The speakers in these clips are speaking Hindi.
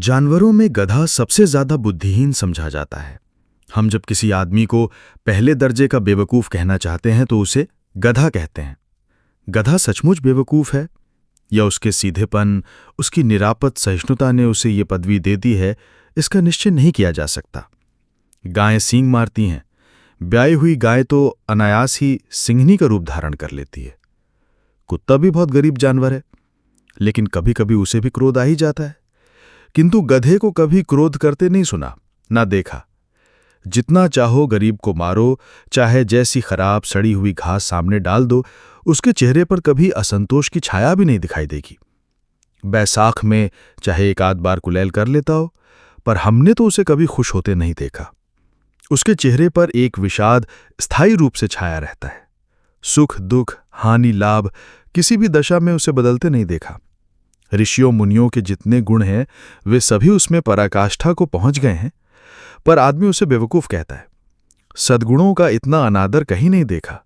जानवरों में गधा सबसे ज्यादा बुद्धिहीन समझा जाता है। हम जब किसी आदमी को पहले दर्जे का बेवकूफ कहना चाहते हैं तो उसे गधा कहते हैं। गधा सचमुच बेवकूफ है या उसके सीधेपन, उसकी निरापद सहिष्णुता ने उसे ये पदवी दे दी है, इसका निश्चय नहीं किया जा सकता। गायें सींग मारती हैं, ब्याई हुई गाय तो अनायास ही सिंहनी का रूप धारण कर लेती है। कुत्ता भी बहुत गरीब जानवर है, लेकिन कभी कभी उसे भी क्रोध आ ही जाता है। किंतु गधे को कभी क्रोध करते नहीं सुना, ना देखा। जितना चाहो गरीब को मारो, चाहे जैसी खराब सड़ी हुई घास सामने डाल दो, उसके चेहरे पर कभी असंतोष की छाया भी नहीं दिखाई देगी। बैसाख में चाहे एक आध बार कुलैल कर लेता हो, पर हमने तो उसे कभी खुश होते नहीं देखा। उसके चेहरे पर एक विषाद स्थायी रूप से छाया रहता है। सुख दुख, हानि लाभ, किसी भी दशा में उसे बदलते नहीं देखा। ऋषियों मुनियों के जितने गुण हैं वे सभी उसमें पराकाष्ठा को पहुंच गए हैं, पर आदमी उसे बेवकूफ कहता है। सद्गुणों का इतना अनादर कहीं नहीं देखा।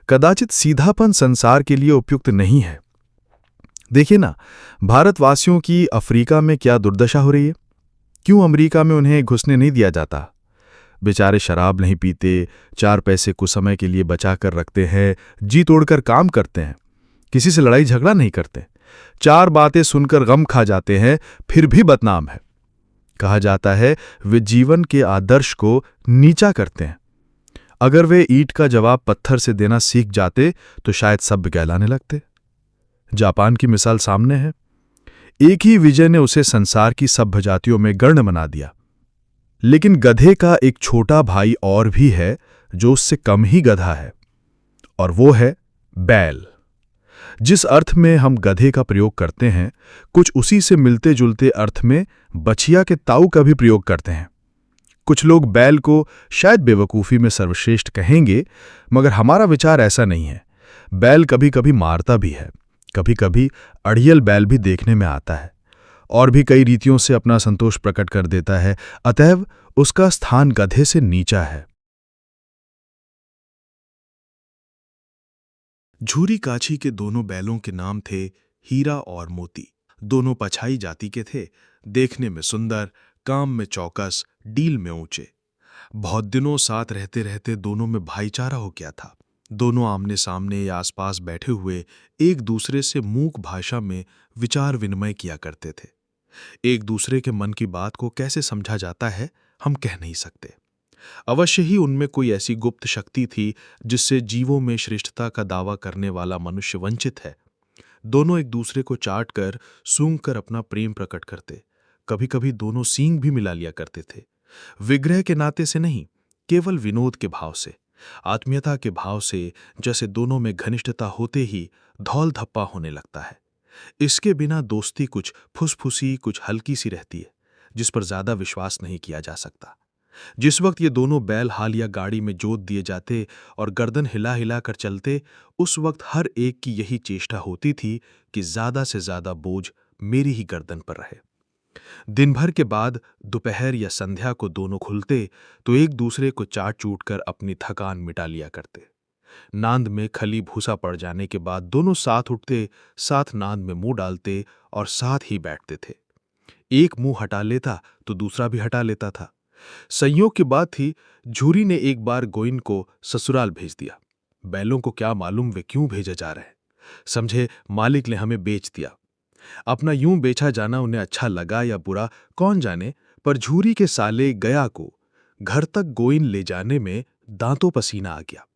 कदाचित सीधापन संसार के लिए उपयुक्त नहीं है। देखिए ना, भारतवासियों की अफ्रीका में क्या दुर्दशा हो रही है। क्यों अमेरिका में उन्हें घुसने नहीं दिया जाता? बेचारे शराब नहीं पीते, 4 पैसे कुछ समय के लिए बचा कर रखते हैं, जी तोड़कर काम करते हैं, किसी से लड़ाई झगड़ा नहीं करते, 4 बातें सुनकर गम खा जाते हैं, फिर भी बदनाम है। कहा जाता है वे जीवन के आदर्श को नीचा करते हैं। अगर वे ईंट का जवाब पत्थर से देना सीख जाते तो शायद सब कहलाने लगते। जापान की मिसाल सामने है। एक ही विजय ने उसे संसार की सभ्य जातियों में गण्य बना दिया। लेकिन गधे का एक छोटा भाई और भी है जो उससे कम ही गधा है, और वो है बैल। जिस अर्थ में हम गधे का प्रयोग करते हैं, कुछ उसी से मिलते जुलते अर्थ में बछिया के ताऊ का भी प्रयोग करते हैं। कुछ लोग बैल को शायद बेवकूफी में सर्वश्रेष्ठ कहेंगे, मगर हमारा विचार ऐसा नहीं है। बैल कभी कभी मारता भी है, कभी कभी अड़ियल बैल भी देखने में आता है, और भी कई रीतियों से अपना संतोष प्रकट कर देता है। अतएव उसका स्थान गधे से नीचा है। झूरी काछी के दोनों बैलों के नाम थे हीरा और मोती। दोनों पछाई जाति के थे, देखने में सुंदर, काम में चौकस, डील में ऊंचे। बहुत दिनों साथ रहते रहते दोनों में भाईचारा हो गया था। दोनों आमने सामने या आसपास बैठे हुए एक दूसरे से मूक भाषा में विचार विनिमय किया करते थे। एक दूसरे के मन की बात को कैसे समझा जाता है हम कह नहीं सकते। अवश्य ही उनमें कोई ऐसी गुप्त शक्ति थी जिससे जीवों में श्रेष्ठता का दावा करने वाला मनुष्य वंचित है। दोनों एक दूसरे को चाट कर, सूंघ कर अपना प्रेम प्रकट करते। कभी कभी दोनों सींग भी मिला लिया करते थे। विग्रह के नाते से नहीं, केवल विनोद के भाव से, आत्मीयता के भाव से, जैसे दोनों में घनिष्ठता होते ही धौल धप्पा होने लगता है। इसके बिना दोस्ती कुछ फुसफुसी, कुछ हल्की सी रहती है, जिस पर ज्यादा विश्वास नहीं किया जा सकता। जिस वक्त ये दोनों बैल हाल या गाड़ी में जोत दिए जाते और गर्दन हिला हिला कर चलते, उस वक्त हर एक की यही चेष्टा होती थी कि ज्यादा से ज्यादा बोझ मेरी ही गर्दन पर रहे। दिन भर के बाद दोपहर या संध्या को दोनों खुलते तो एक दूसरे को चाट चूट कर अपनी थकान मिटा लिया करते। नांद में खली भूसा पड़ जाने के बाद दोनों साथ उठते, साथ नांद में मुंह डालते और साथ ही बैठते थे। एक मुंह हटा लेता तो दूसरा भी हटा लेता था। संयोग की बात थी, झूरी ने एक बार गोइन को ससुराल भेज दिया। बैलों को क्या मालूम वे क्यों भेजे जा रहे हैं। समझे मालिक ने हमें बेच दिया। अपना यूं बेचा जाना उन्हें अच्छा लगा या बुरा कौन जाने, पर झूरी के साले गया को घर तक गोइन ले जाने में दांतों पसीना आ गया।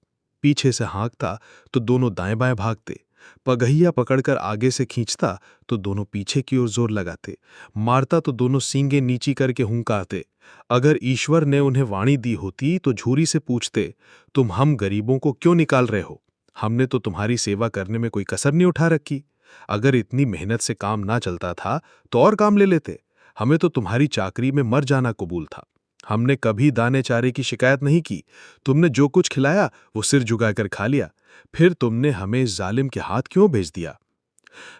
पीछे से हाँकता तो दोनों दाएं बाएं भागते, पगहिया पकड़कर आगे से खींचता तो दोनों पीछे की ओर जोर लगाते, मारता तो दोनों सींगे नीची करके हुंकारते। अगर ईश्वर ने उन्हें वाणी दी होती तो झूरी से पूछते, तुम हम गरीबों को क्यों निकाल रहे हो? हमने तो तुम्हारी सेवा करने में कोई कसर नहीं उठा रखी। अगर इतनी मेहनत से काम ना चलता था तो और काम ले लेते। हमें तो तुम्हारी चाकरी में मर जाना कबूल था। हमने कभी दाने चारे की शिकायत नहीं की। तुमने जो कुछ खिलाया वो सिर झुकाकर खा लिया। फिर तुमने हमें इस जालिम के हाथ क्यों भेज दिया?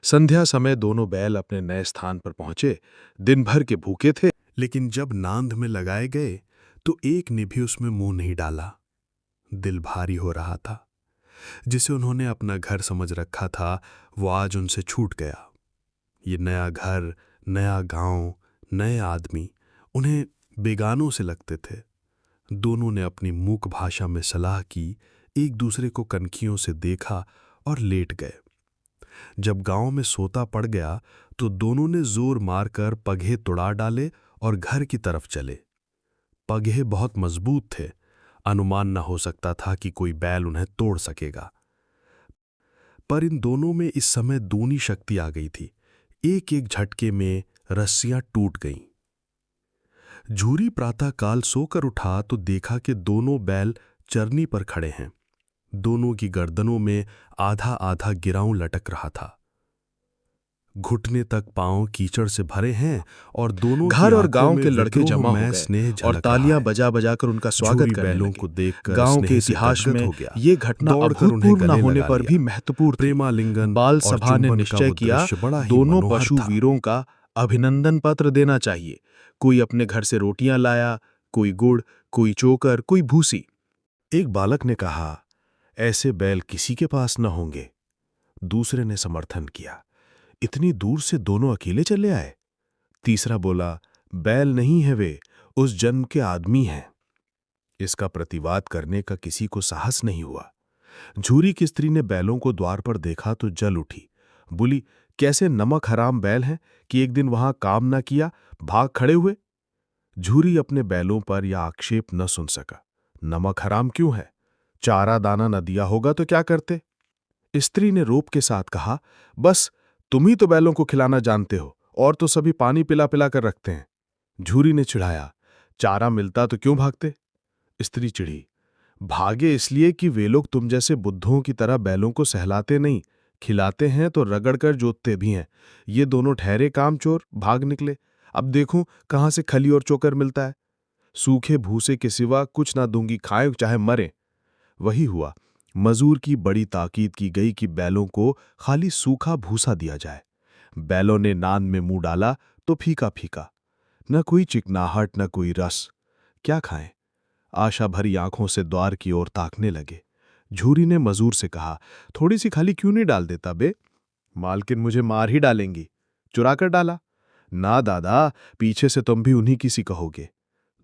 संध्या समय दोनों बैल अपने नए स्थान पर पहुंचे। दिन भर के भूखे थे, लेकिन जब नांद में लगाए गए तो एक ने भी उसमें मुंह नहीं डाला। दिल भारी हो रहा था। जिसे उन्होंने अपना घर समझ रखा था वो आज उनसे छूट गया। ये नया घर, नया गांव, नए आदमी उन्हें बेगानों से लगते थे। दोनों ने अपनी मूक भाषा में सलाह की, एक दूसरे को कनखियों से देखा और लेट गए। जब गांव में सोता पड़ गया तो दोनों ने जोर मारकर पगहे तुड़ा डाले और घर की तरफ चले। पगहे बहुत मजबूत थे, अनुमान न हो सकता था कि कोई बैल उन्हें तोड़ सकेगा। पर इन दोनों में इस समय दूनी शक्ति आ गई थी। एक एक झटके में रस्सियां टूट गईं। झूरी प्रातःकाल सोकर उठा तो देखा कि दोनों बैल चरनी पर खड़े हैं। दोनों की गर्दनों में आधा आधा गिराऊं लटक रहा था। घुटने तक पांव कीचड़ से भरे हैं और दोनों घर की और आंखों गांव में के लड़के विद्रोह जमा हो में गए स्नेह और झलक तालियां रहा है। बजा बजा कर उनका स्वागत झूरी करने बैलों लगे। को देखकर गांव के स्नेह से इतिहास गदगद में हो गया। ये घटना दौड़कर उन्हें अभूतपूर्व न गले होने लगा पर लिया। भी महत्वपूर्ण थी। प्रेमालिंगन बाल और सभा ने चुंबन का निश्चय वो किया, दृश्य बड़ा ही दोनों मनोहर पशु था। वीरों का अभिनंदन पत्र देना चाहिए। कोई अपने घर से रोटियां लाया, कोई गुड़, कोई चोकर, कोई भूसी। एक बालक ने कहा, ऐसे बैल किसी के पास न होंगे। दूसरे ने समर्थन किया, इतनी दूर से दोनों अकेले चले आए। तीसरा बोला, बैल नहीं है वे, उस जन्म के आदमी हैं। इसका प्रतिवाद करने का किसी को साहस नहीं हुआ। झूरी की स्त्री ने बैलों को द्वार पर देखा तो जल उठी। बोली, कैसे नमक हराम बैल हैं कि एक दिन वहां काम न किया, भाग खड़े हुए। झूरी अपने बैलों पर यह आक्षेप न सुन सका। नमक हराम क्यों है? चारा दाना न दिया होगा तो क्या करते? स्त्री ने रोप के साथ कहा, बस तुम ही तो बैलों को खिलाना जानते हो, और तो सभी पानी पिला पिला कर रखते हैं। झूरी ने चिढ़ाया, चारा मिलता तो क्यों भागते? स्त्री चिढ़ी, भागे इसलिए कि वे लोग तुम जैसे बुद्धों की तरह बैलों को सहलाते नहीं, खिलाते हैं तो रगड़कर जोतते भी हैं। ये दोनों ठहरे कामचोर भाग निकले। अब देखूं कहां से खली और चोकर मिलता है। सूखे भूसे के सिवा कुछ ना दूंगी, खाएं चाहे मरे। वही हुआ। मजूर की बड़ी ताकीद की गई कि बैलों को खाली सूखा भूसा दिया जाए। बैलों ने नान में मुंह डाला तो फीका फीका, न कोई चिकनाहट न कोई रस। क्या खाएं? आशा भरी आंखों से द्वार की ओर ताकने लगे। झूरी ने मजूर से कहा, थोड़ी सी खाली क्यों नहीं डाल देता बे? मालकिन मुझे मार ही डालेंगी। चुरा कर डाला? ना दादा, पीछे से तुम भी उन्हीं की सी कहोगे।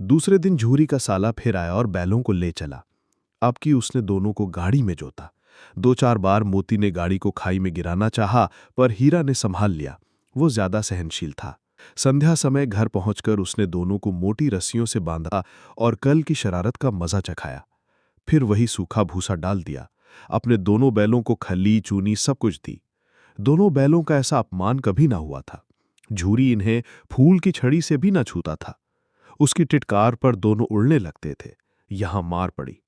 दूसरे दिन झूरी का साला फिर आया और बैलों को ले चला। अब की उसने दोनों को गाड़ी में जोता। 2-4 बार मोती ने गाड़ी को खाई में गिराना चाहा, पर हीरा ने संभाल लिया। वो ज्यादा सहनशील था। संध्या समय घर पहुंचकर उसने दोनों को मोटी रस्सियों से बांधा और कल की शरारत का मजा चखाया। फिर वही सूखा भूसा डाल दिया। अपने दोनों बैलों को खली चूनी सब कुछ दी। दोनों बैलों का ऐसा अपमान कभी ना हुआ था। झूरी इन्हें फूल की छड़ी से भी ना छूता था। उसकी टिटकार पर दोनों उड़ने लगते थे। यहां मार पड़ी।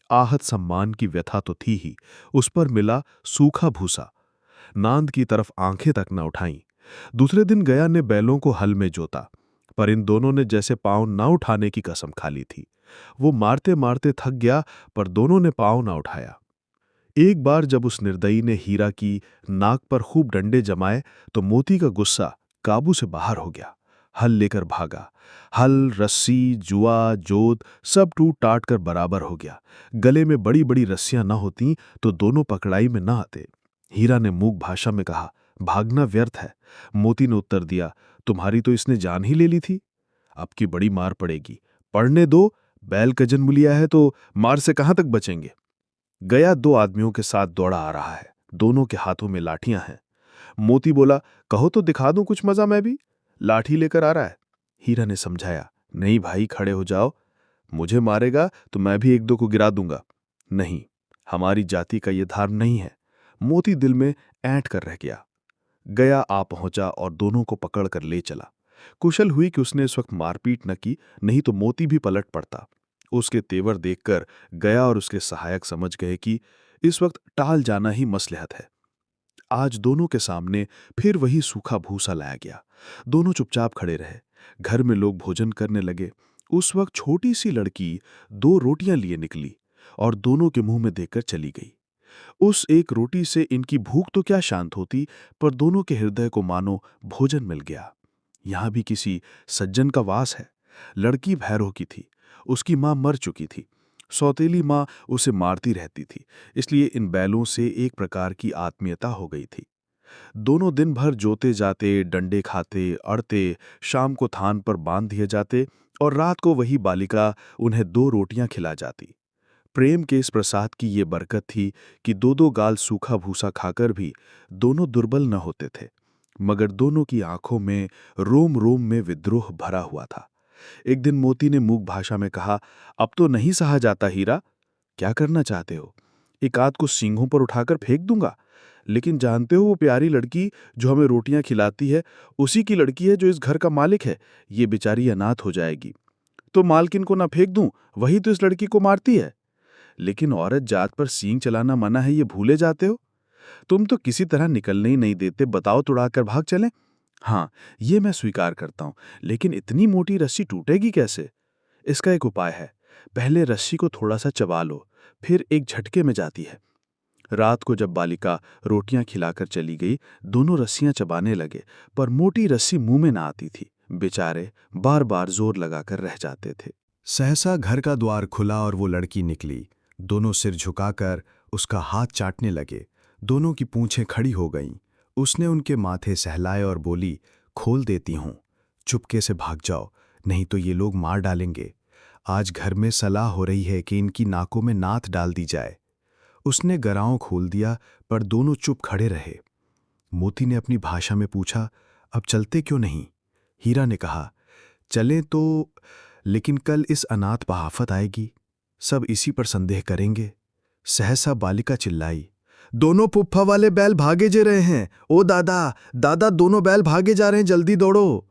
आहत सम्मान की व्यथा तो थी ही, उस पर मिला सूखा भूसा। नांद की तरफ आंखें तक न उठाईं। दूसरे दिन गया ने बैलों को हल में जोता, पर इन दोनों ने जैसे पांव न उठाने की कसम खा ली थी। वो मारते मारते थक गया, पर दोनों ने पांव न उठाया। एक बार जब उस निर्दयी ने हीरा की नाक पर खूब डंडे जमाए तो मोती का गुस्सा काबू से बाहर हो गया। हल लेकर भागा। हल, रस्सी, जुआ, जोत सब टूट टाट कर बराबर हो गया। गले में बड़ी बड़ी रस्सियां न होती तो दोनों पकड़ाई में न आते। हीरा ने मूक भाषा में कहा, भागना व्यर्थ है। मोती ने उत्तर दिया, तुम्हारी तो इसने जान ही ले ली थी। अब की बड़ी मार पड़ेगी, पड़ने दो। बैल का जन्म लिया है तो मार से कहां तक बचेंगे। गया 2 आदमियों के साथ दौड़ा आ रहा है। दोनों के हाथों में लाठियां हैं। मोती बोला, कहो तो दिखा दूं कुछ मजा मैं भी। लाठी लेकर आ रहा है। हीरा ने समझाया, नहीं भाई, खड़े हो जाओ। मुझे मारेगा तो मैं भी 1-2 को गिरा दूंगा। नहीं, हमारी जाति का यह धर्म नहीं है। मोती दिल में ऐंठ कर रह गया। गया आ पहुंचा और दोनों को पकड़कर ले चला। कुशल हुई कि उसने इस वक्त मारपीट न की, नहीं तो मोती भी पलट पड़ता। उसके तेवर देखकर गया और उसके सहायक समझ गए कि इस वक्त टाल जाना ही मसलहत है। आज दोनों के सामने फिर वही सूखा भूसा लाया गया। दोनों चुपचाप खड़े रहे। घर में लोग भोजन करने लगे। उस वक्त छोटी सी लड़की 2 रोटियां लिए निकली और दोनों के मुंह में देकर चली गई। उस एक रोटी से इनकी भूख तो क्या शांत होती, पर दोनों के हृदय को मानो भोजन मिल गया। यहां भी किसी सज्जन का वास है। लड़की भैरव की थी। उसकी मां मर चुकी थी। सौतेली मां उसे मारती रहती थी, इसलिए इन बैलों से एक प्रकार की आत्मीयता हो गई थी। दोनों दिन भर जोते जाते, डंडे खाते, अड़ते, शाम को थान पर बांध दिए जाते और रात को वही बालिका उन्हें 2 रोटियां खिला जाती। प्रेम के इस प्रसाद की ये बरकत थी कि दो गाल सूखा भूसा खाकर भी दोनों दुर्बल न होते थे, मगर दोनों की आंखों में रोम रोम में विद्रोह भरा हुआ था। एक दिन मोती ने मूक भाषा में कहा, अब तो नहीं सहा जाता हीरा। क्या करना चाहते हो? एक आध को सींगों पर उठाकर फेंक दूंगा। लेकिन जानते हो वो प्यारी लड़की जो हमें रोटियां खिलाती है, उसी की लड़की है जो इस घर का मालिक है। ये बेचारी अनाथ हो जाएगी। तो मालकिन को ना फेंक दूं, वही तो इस लड़की को मारती है। लेकिन औरत जात पर सींग चलाना मना है, ये भूले जाते हो। तुम तो किसी तरह निकलने ही नहीं देते, बताओ तुड़ाकर भाग चलें। हाँ, ये मैं स्वीकार करता हूं, लेकिन इतनी मोटी रस्सी टूटेगी कैसे? इसका एक उपाय है। पहले रस्सी को थोड़ा सा चबा लो, फिर एक झटके में जाती है। रात को जब बालिका रोटियां खिलाकर चली गई, दोनों रस्सियां चबाने लगे, पर मोटी रस्सी मुंह में ना आती थी। बेचारे बार बार जोर लगाकर रह जाते थे। सहसा घर का द्वार खुला और वो लड़की निकली। दोनों सिर झुकाकर उसका हाथ चाटने लगे। दोनों की पूंछें खड़ी हो गईं। उसने उनके माथे सहलाए और बोली, खोल देती हूं, चुपके से भाग जाओ, नहीं तो ये लोग मार डालेंगे। आज घर में सलाह हो रही है कि इनकी नाकों में नाथ डाल दी जाए। उसने गराओं खोल दिया, पर दोनों चुप खड़े रहे। मोती ने अपनी भाषा में पूछा, अब चलते क्यों नहीं? हीरा ने कहा, चलें तो, लेकिन कल इस अनाथ पर आफत आएगी, सब इसी पर संदेह करेंगे। सहसा बालिका चिल्लाई, दोनों पुप्पा वाले बैल भागे जे रहे हैं। ओ दादा, दादा, दोनों बैल भागे जा रहे हैं, जल्दी दौड़ो।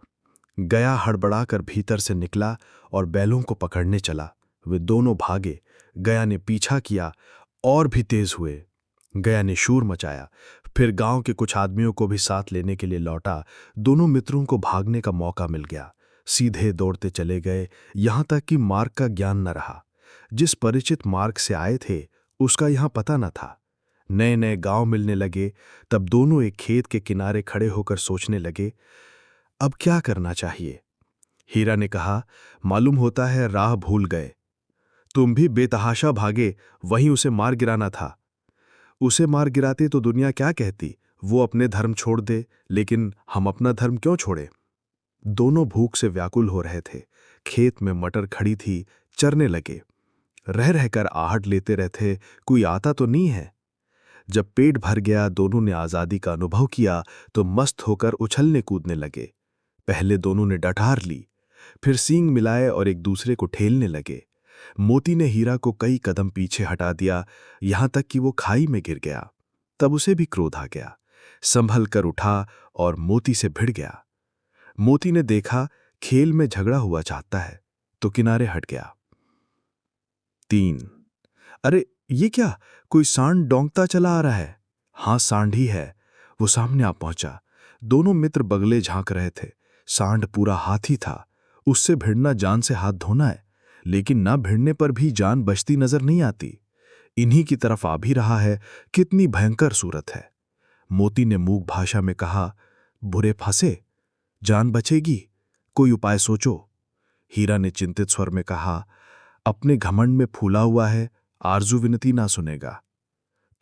गया हड़बड़ाकर भीतर से निकला और बैलों को पकड़ने चला। वे दोनों भागे। गया ने पीछा किया और भी तेज हुए। गया ने शोर मचाया, फिर गांव के कुछ आदमियों को भी साथ लेने के लिए लौटा। दोनों मित्रों को भागने का मौका मिल गया। सीधे दौड़ते चले गए, यहां तक कि मार्ग का ज्ञान न रहा। जिस परिचित मार्ग से आए थे उसका यहां पता न था। नए नए गांव मिलने लगे। तब दोनों एक खेत के किनारे खड़े होकर सोचने लगे, अब क्या करना चाहिए। हीरा ने कहा, मालूम होता है राह भूल गए। तुम भी बेतहाशा भागे, वहीं उसे मार गिराना था। उसे मार गिराते तो दुनिया क्या कहती, वो अपने धर्म छोड़ दे, लेकिन हम अपना धर्म क्यों छोड़े? दोनों भूख से व्याकुल हो रहे थे। खेत में मटर खड़ी थी, चरने लगे। रह रहकर आहट लेते रहते, कोई आता तो नहीं है। जब पेट भर गया, दोनों ने आजादी का अनुभव किया तो मस्त होकर उछलने कूदने लगे। पहले दोनों ने डठार ली, फिर सींग मिलाए और एक दूसरे को ठेलने लगे। मोती ने हीरा को कई कदम पीछे हटा दिया, यहां तक कि वो खाई में गिर गया। तब उसे भी क्रोध आ गया। संभल कर उठा और मोती से भिड़ गया। मोती ने देखा खेल में झगड़ा हुआ चाहता है, तो किनारे हट गया। 3। अरे ये क्या, कोई सांड डोंकता चला आ रहा है। हाँ, सांड ही है। वो सामने आ पहुंचा। दोनों मित्र बगले झांक रहे थे। सांड पूरा हाथी था। उससे भिड़ना जान से हाथ धोना है, लेकिन ना भिड़ने पर भी जान बचती नजर नहीं आती। इन्हीं की तरफ आ भी रहा है। कितनी भयंकर सूरत है। मोती ने मूक भाषा में कहा, बुरे फंसे, जान बचेगी, कोई उपाय सोचो। हीरा ने चिंतित स्वर में कहा, अपने घमंड में फूला हुआ है, आरजू विनती ना सुनेगा।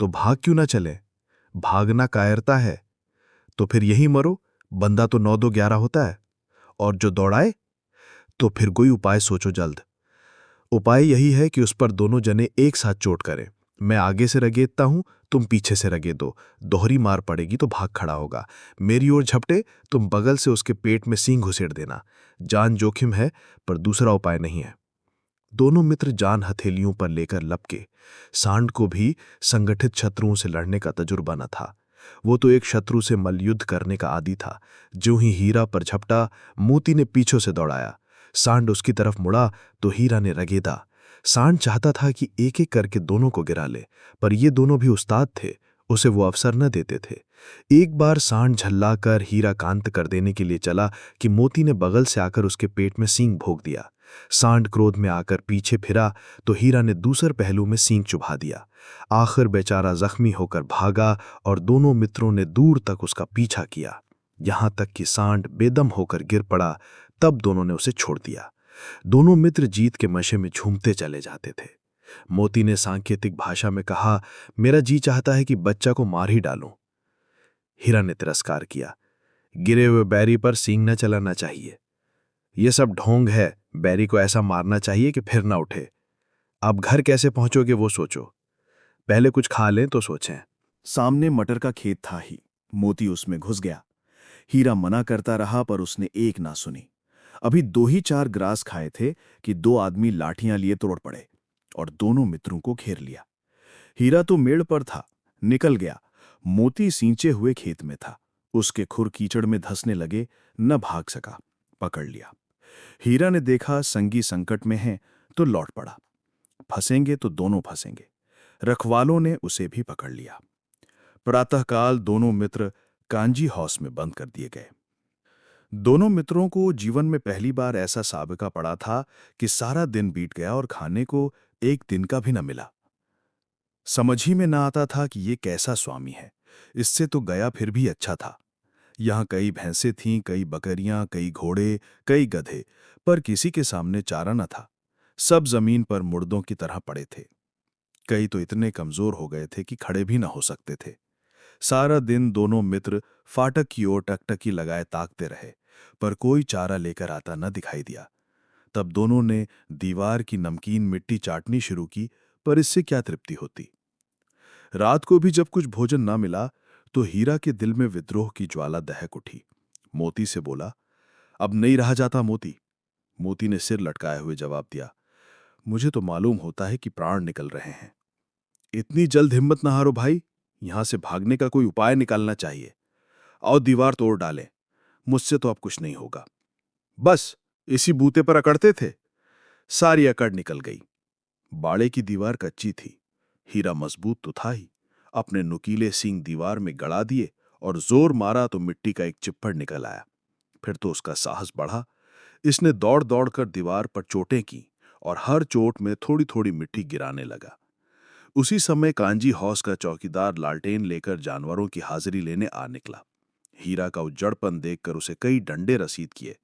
तो भाग क्यों ना चले? भागना कायरता है। तो फिर यही मरो, बंदा तो 9-2-11 होता है। और जो दौड़ाए, तो फिर कोई उपाय सोचो जल्द। उपाय यही है कि उस पर दोनों जने एक साथ चोट करें। मैं आगे से रगेदता हूं, तुम पीछे से रगेदो। दोहरी मार पड़ेगी तो भाग खड़ा होगा। मेरी ओर झपटे, तुम बगल से उसके पेट में सींग घुसेड़ देना। जान जोखिम है, पर दूसरा उपाय नहीं है। दोनों मित्र जान हथेलियों पर लेकर लपके। सांड को भी संगठित शत्रुओं से लड़ने का तजुर्बा न था। वो तो एक शत्रु से मल्लयुद्ध करने का आदी था। ज्यों ही हीरा पर झपटा, मोती ने पीछे से दौड़ाया। सांड उसकी तरफ मुड़ा तो हीरा ने रगेदा। सांड चाहता था कि एक एक करके दोनों को गिरा ले, पर ये दोनों भी उस्ताद थे, उसे वो अवसर न देते थे। एक बार सांड झल्लाकर हीरा कांत कर देने के लिए चला कि मोती ने बगल से आकर उसके पेट में सींग भोंक दिया। सांड क्रोध में आकर पीछे फिरा तो हीरा ने दूसर पहलू में सींग चुभा दिया। आखिर बेचारा जख्मी होकर भागा और दोनों मित्रों ने दूर तक उसका पीछा किया, यहां तक कि सांड बेदम होकर गिर पड़ा। तब दोनों ने उसे छोड़ दिया। दोनों मित्र जीत के मशे में झूमते चले जाते थे। मोती ने सांकेतिक भाषा में कहा, मेरा जी चाहता है कि बच्चा को मार ही डालूं। हीरा ने तिरस्कार किया। गिरे हुए बैरी पर सींग न चलाना चाहिए। ये सब ढोंग है, बैरी को ऐसा मारना चाहिए कि फिर ना उठे। अब घर कैसे पहुंचोगे वो सोचो, पहले कुछ खा लें तो सोचें। सामने मटर का खेत था ही। मोती उसमें घुस गया। हीरा मना करता रहा पर उसने एक ना सुनी। अभी 2 ही 4 ग्रास खाए थे कि 2 आदमी लाठियां लिए तोड़ पड़े और दोनों मित्रों को घेर लिया। हीरा तो मेड़ पर था, निकल गया। मोती सींचे हुए खेत में था। उसके खुर कीचड़ में धंसने लगे, न भाग सका, पकड़ लिया। हीरा ने देखा संगी संकट में है तो लौट पड़ा। फंसेंगे तो दोनों फंसेंगे। रखवालों ने उसे भी पकड़ लिया। प्रातःकाल दोनों मित्र कांजी हाउस में बंद कर दिए गए। दोनों मित्रों को जीवन में पहली बार ऐसा साबिका पड़ा था कि सारा दिन बीत गया और खाने को एक दिन का भी न मिला। समझ ही में ना आता था कि ये कैसा स्वामी है। इससे तो गया फिर भी अच्छा था। यहाँ कई भैंसें थीं, कई बकरियां, कई घोड़े, कई गधे, पर किसी के सामने चारा न था। सब जमीन पर मुर्दों की तरह पड़े थे। कई तो इतने कमजोर हो गए थे कि खड़े भी न हो सकते थे। सारा दिन दोनों मित्र फाटक की ओर टकटकी लगाए ताकते रहे, पर कोई चारा लेकर आता न दिखाई दिया। तब दोनों ने दीवार की नमकीन मिट्टी चाटनी शुरू की, पर इससे क्या तृप्ति होती। रात को भी जब कुछ भोजन ना मिला तो हीरा के दिल में विद्रोह की ज्वाला दहक उठी। मोती से बोला, अब नहीं रहा जाता मोती। मोती ने सिर लटकाए हुए जवाब दिया, मुझे तो मालूम होता है कि प्राण निकल रहे हैं। इतनी जल्द हिम्मत ना हारो भाई, यहां से भागने का कोई उपाय निकालना चाहिए। आओ दीवार तोड़ डालें, मुझसे तो अब कुछ नहीं होगा। बस इसी बूते पर अकड़ते थे। सारी अकड़ निकल गई। बाड़े की दीवार कच्ची थी। हीरा मजबूत तो था ही। अपने नुकीले सींग दीवार में गड़ा दिए और जोर मारा तो मिट्टी का एक चिप्पड़ निकल आया। फिर तो उसका साहस बढ़ा। इसने दौड़ दौड़ कर दीवार पर चोटें की और हर चोट में थोड़ी थोड़ी मिट्टी गिराने लगा। उसी समय कांजी हाउस का चौकीदार लालटेन लेकर जानवरों की हाजिरी लेने आ निकला। हीरा का उज्जड़पन देखकर उसे कई डंडे रसीद किए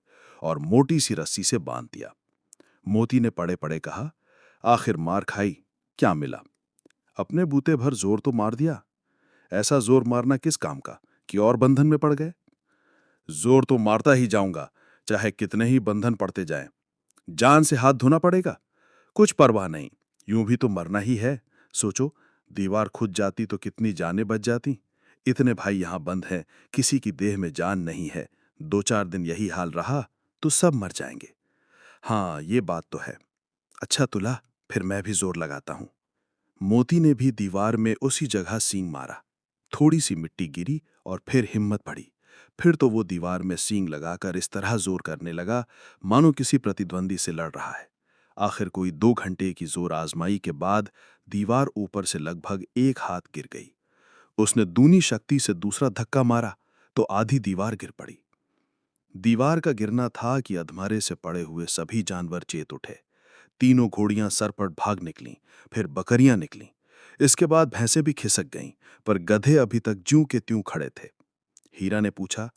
और मोटी सी रस्सी से बांध दिया। मोती ने पड़े पड़े कहा, आखिर मार खाई, क्या मिला? अपने बूते भर जोर तो मार दिया। ऐसा जोर मारना किस काम का कि और बंधन में पड़ गए? जोर तो मारता ही जाऊंगा, चाहे कितने ही बंधन पड़ते जाएं। जान से हाथ धोना पड़ेगा, कुछ परवाह नहीं, यूं भी तो मरना ही है। सोचो, दीवार खुद जाती तो कितनी जानें बच जाती। इतने भाई यहां बंद हैं, किसी की देह में जान नहीं है। 2-4 दिन यही हाल रहा तो सब मर जाएंगे। हाँ, ये बात तो है। अच्छा तुला, फिर मैं भी जोर लगाता हूं। मोती ने भी दीवार में उसी जगह सींग मारा। थोड़ी सी मिट्टी गिरी और फिर हिम्मत बढ़ी। फिर तो वो दीवार में सींग लगाकर इस तरह जोर करने लगा मानो किसी प्रतिद्वंदी से लड़ रहा है। आखिर कोई 2 घंटे की जोर आजमाई के बाद दीवार ऊपर से लगभग 1 हाथ गिर गई। उसने दूनी शक्ति से दूसरा धक्का मारा तो आधी दीवार गिर पड़ी। दीवार का गिरना था कि अधमरे से पड़े हुए सभी जानवर चेत उठे। तीनों घोड़ियां सरपट भाग निकलीं, फिर बकरियां निकलीं। इसके बाद भैंसें भी खिसक गईं, पर गधे अभी तक ज्यों के त्यों खड़े थे। हीरा ने पूछा,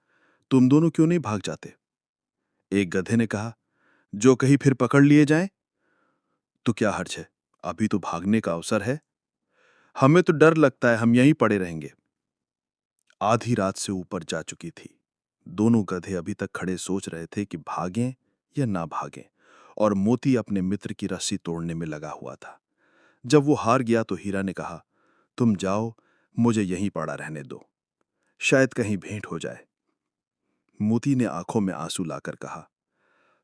तुम दोनों क्यों नहीं भाग जाते? एक गधे ने कहा, जो कहीं फिर पकड़ लिए जाएं? तो क्या हर्ज है, अभी तो भागने का अवसर है। हमें तो डर लगता है, हम यहीं पड़े रहेंगे। आधी रात से ऊपर जा चुकी थी। दोनों गधे अभी तक खड़े सोच रहे थे कि भागें या ना भागें, और मोती अपने मित्र की रस्सी तोड़ने में लगा हुआ था। जब वो हार गया तो हीरा ने कहा, तुम जाओ, मुझे यहीं पड़ा रहने दो, शायद कहीं भेंट हो जाए। मोती ने आंखों में आंसू लाकर कहा,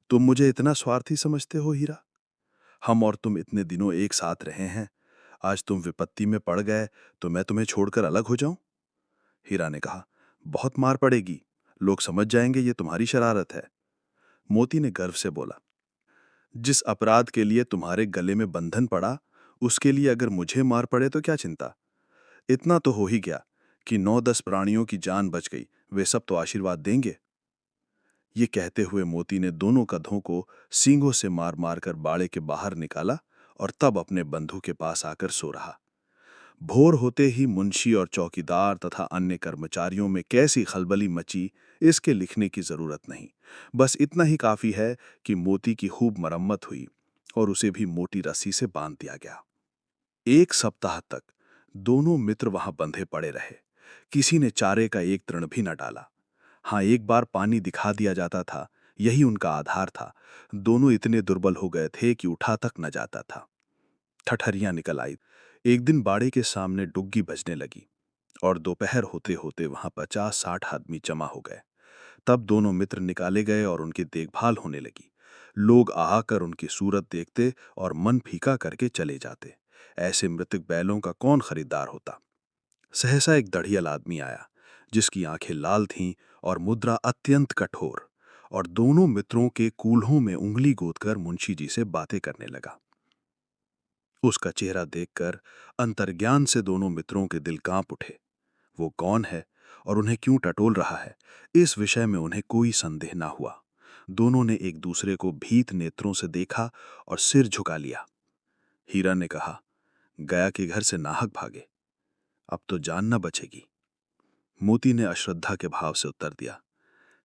तुम मुझे इतना स्वार्थी समझते हो हीरा? हम और तुम इतने दिनों एक साथ रहे हैं, आज तुम विपत्ति में पड़ गए तो मैं तुम्हें छोड़कर अलग हो जाऊं? हीरा ने कहा, बहुत मार पड़ेगी, लोग समझ जाएंगे ये तुम्हारी शरारत है। मोती ने गर्व से बोला, जिस अपराध के लिए तुम्हारे गले में बंधन पड़ा, उसके लिए अगर मुझे मार पड़े तो क्या चिंता। इतना तो हो ही गया कि 9-10 प्राणियों की जान बच गई, वे सब तो आशीर्वाद देंगे। ये कहते हुए मोती ने दोनों गधों को सींगों से मार मार कर बाड़े के बाहर निकाला और तब अपने बंधु के पास आकर सो रहा। भोर होते ही मुंशी और चौकीदार तथा अन्य कर्मचारियों में कैसी खलबली मची, इसके लिखने की जरूरत नहीं। बस इतना ही काफी है कि मोती की खूब मरम्मत हुई और उसे भी मोटी रस्सी से बांध दिया गया। 1 सप्ताह तक दोनों मित्र वहां बंधे पड़े रहे। किसी ने चारे का एक तृण भी न डाला। हाँ, एक बार पानी दिखा दिया जाता था, यही उनका आधार था। दोनों इतने दुर्बल हो गए थे कि उठा तक न जाता था। ठठरियां निकल आई। एक दिन बाड़े के सामने डुग्गी बजने लगी और दोपहर होते होते वहां 50-60 आदमी जमा हो गए। तब दोनों मित्र निकाले गए और उनकी देखभाल होने लगी। लोग आकर उनकी सूरत देखते और मन फीका करके चले जाते। ऐसे मृतक बैलों का कौन खरीदार होता। सहसा एक दढ़ियल आदमी आया, जिसकी आंखें लाल थीं और मुद्रा अत्यंत कठोर, और दोनों मित्रों के कूल्हों में उंगली गोदकर मुंशी जी से बातें करने लगा। उसका चेहरा देखकर अंतर्ज्ञान से दोनों मित्रों के दिल कांप उठे। वो कौन है और उन्हें क्यों टटोल रहा है, इस विषय में उन्हें कोई संदेह ना हुआ। दोनों ने एक दूसरे को भीत नेत्रों से देखा और सिर झुका लिया। हीरा ने कहा, गया के घर से नाहक भागे, अब तो जान न बचेगी। मोती ने अश्रद्धा के भाव से उत्तर दिया,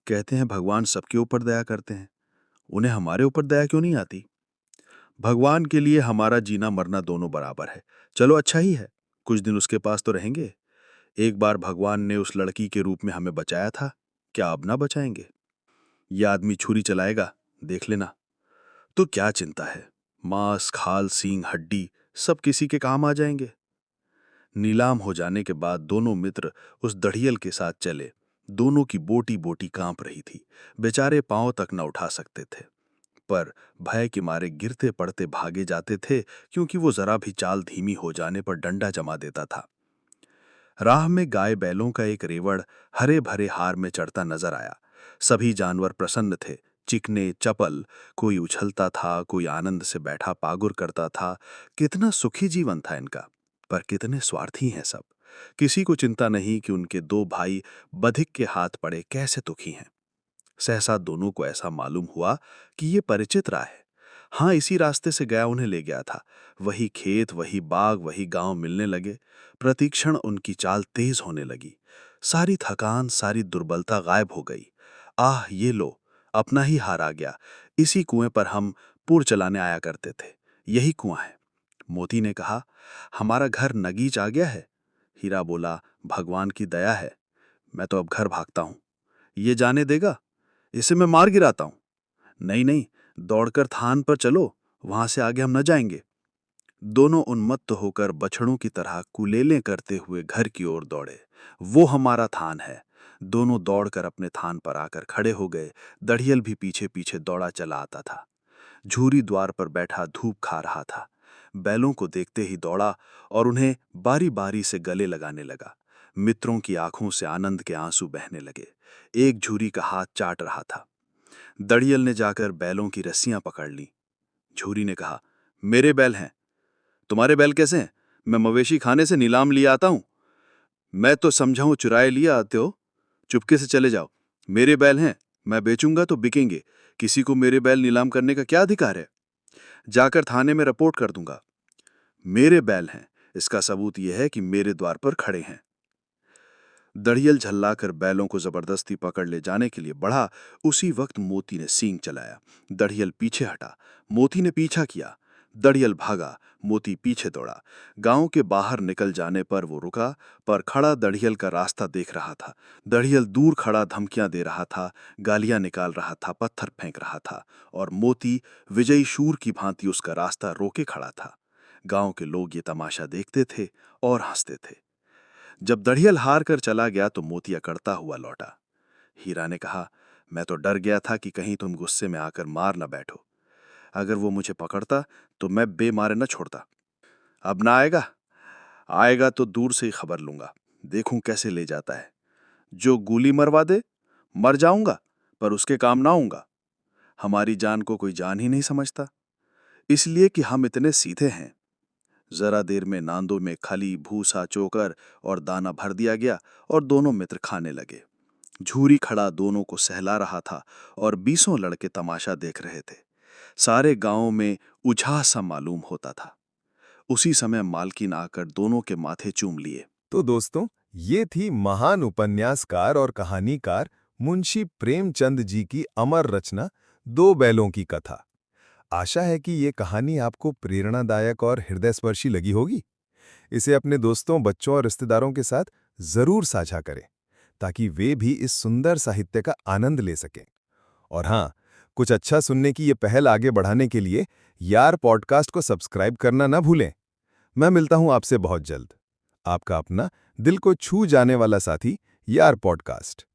कहते हैं भगवान सबके ऊपर दया करते हैं, उन्हें हमारे ऊपर दया क्यों नहीं आती। भगवान के लिए हमारा जीना मरना दोनों बराबर है। चलो अच्छा ही है, कुछ दिन उसके पास तो रहेंगे। एक बार भगवान ने उस लड़की के रूप में हमें बचाया था, क्या अब ना बचाएंगे। यह आदमी छुरी चलाएगा, देख लेना। तो क्या चिंता है, मांस खाल सींग हड्डी सब किसी के काम आ जाएंगे। नीलाम हो जाने के बाद दोनों मित्र उस दढ़ियल के साथ चले। दोनों की बोटी बोटी कांप रही थी, बेचारे पांव तक न उठा सकते थे, पर भय के मारे गिरते पड़ते भागे जाते थे, क्योंकि वो जरा भी चाल धीमी हो जाने पर डंडा जमा देता था। राह में गाय बैलों का एक रेवड़ हरे भरे हार में चढ़ता नजर आया। सभी जानवर प्रसन्न थे, चिकने चपल, कोई उछलता था, कोई आनंद से बैठा पागुर करता था। कितना सुखी जीवन था इनका, पर कितने स्वार्थी हैं सब। किसी को चिंता नहीं कि उनके दो भाई बधिक के हाथ पड़े कैसे दुखी हैं। सहसा दोनों को ऐसा मालूम हुआ कि ये परिचित राह है। हाँ, इसी रास्ते से गया उन्हें ले गया था। वही खेत, वही बाग, वही गांव मिलने लगे। प्रतिक्षण उनकी चाल तेज होने लगी। सारी थकान, सारी दुर्बलता गायब हो गई। आह, ये लो, अपना ही हार आ गया। इसी कुएं पर हम पुर चलाने आया करते थे, यही कुआं है। मोती ने कहा, हमारा घर नगीच आ गया है। हीरा बोला, भगवान की दया है, मैं तो अब घर भागता हूं। ये जाने देगा, इसे मैं मार गिराता हूं। नहीं नहीं, दौड़कर थान पर चलो, वहां से आगे हम न जाएंगे। दोनों उन्मत्त होकर बछड़ों की तरह कुलेलें करते हुए घर की ओर दौड़े। वो हमारा थान है। दोनों दौड़कर अपने थान पर आकर खड़े हो गए। दढ़ियल भी पीछे पीछे दौड़ा चला आता था। झूरी द्वार पर बैठा धूप खा रहा था। बैलों को देखते ही दौड़ा और उन्हें बारी बारी से गले लगाने लगा। मित्रों की आंखों से आनंद के आंसू बहने लगे। एक झूरी का हाथ चाट रहा था। दड़ियल ने जाकर बैलों की रस्सियां पकड़ ली। झूरी ने कहा, मेरे बैल हैं। तुम्हारे बैल कैसे हैं? मैं मवेशी खाने से नीलाम लिया आता हूं। मैं तो समझाऊं चुराए लिया आते हो। चुपके से चले जाओ। मेरे बैल हैं, मैं बेचूंगा तो बिकेंगे। किसी को मेरे बैल नीलाम करने का क्या अधिकार है? जाकर थाने में रिपोर्ट कर दूंगा। मेरे बैल हैं, इसका सबूत यह है कि मेरे द्वार पर खड़े हैं। दड़ियल झल्लाकर बैलों को जबरदस्ती पकड़ ले जाने के लिए बढ़ा। उसी वक्त मोती ने सींग चलाया। दड़ियल पीछे हटा। मोती ने पीछा किया। दड़ियल भागा, मोती पीछे दौड़ा। गांव के बाहर निकल जाने पर वो रुका, पर खड़ा दड़ियल का रास्ता देख रहा था। दड़ियल दूर खड़ा धमकियां दे रहा था, गालियां निकाल रहा था, पत्थर फेंक रहा था, और मोती विजयी शूर की भांति उसका रास्ता रोके खड़ा था। गांव के लोग ये तमाशा देखते थे और हंसते थे। जब दड़ियल हार कर चला गया तो मोती अकड़ता हुआ लौटा। हीरा ने कहा, मैं तो डर गया था कि कहीं तुम गुस्से में आकर मार न बैठो। अगर वो मुझे पकड़ता तो मैं बेमारे न छोड़ता। अब ना आएगा? आएगा तो दूर से ही खबर लूंगा, देखूं कैसे ले जाता है। जो गोली मरवा दे, मर जाऊंगा, पर उसके काम ना आऊंगा। हमारी जान को कोई जान ही नहीं समझता, इसलिए कि हम इतने सीधे हैं। जरा देर में नांदों में खली, भूसा, चोकर और दाना भर दिया गया और दोनों मित्र खाने लगे। झूरी खड़ा दोनों को सहला रहा था और 20 लड़के तमाशा देख रहे थे। सारे गांव में उछाह सा मालूम होता था। उसी समय मालकिन आकर दोनों के माथे चूम लिए। तो दोस्तों, ये थी महान उपन्यासकार और कहानीकार मुंशी प्रेमचंद जी की अमर रचना दो बैलों की कथा। आशा है कि ये कहानी आपको प्रेरणादायक और हृदयस्पर्शी लगी होगी। इसे अपने दोस्तों, बच्चों और रिश्तेदारों के साथ जरूर साझा करें ताकि वे भी इस सुंदर साहित्य का आनंद ले सकें। और हाँ, कुछ अच्छा सुनने की ये पहल आगे बढ़ाने के लिए यार पॉडकास्ट को सब्सक्राइब करना ना भूलें। मैं मिलता हूं आपसे बहुत जल्द। आपका अपना दिल को छू जाने वाला साथी, यार पॉडकास्ट।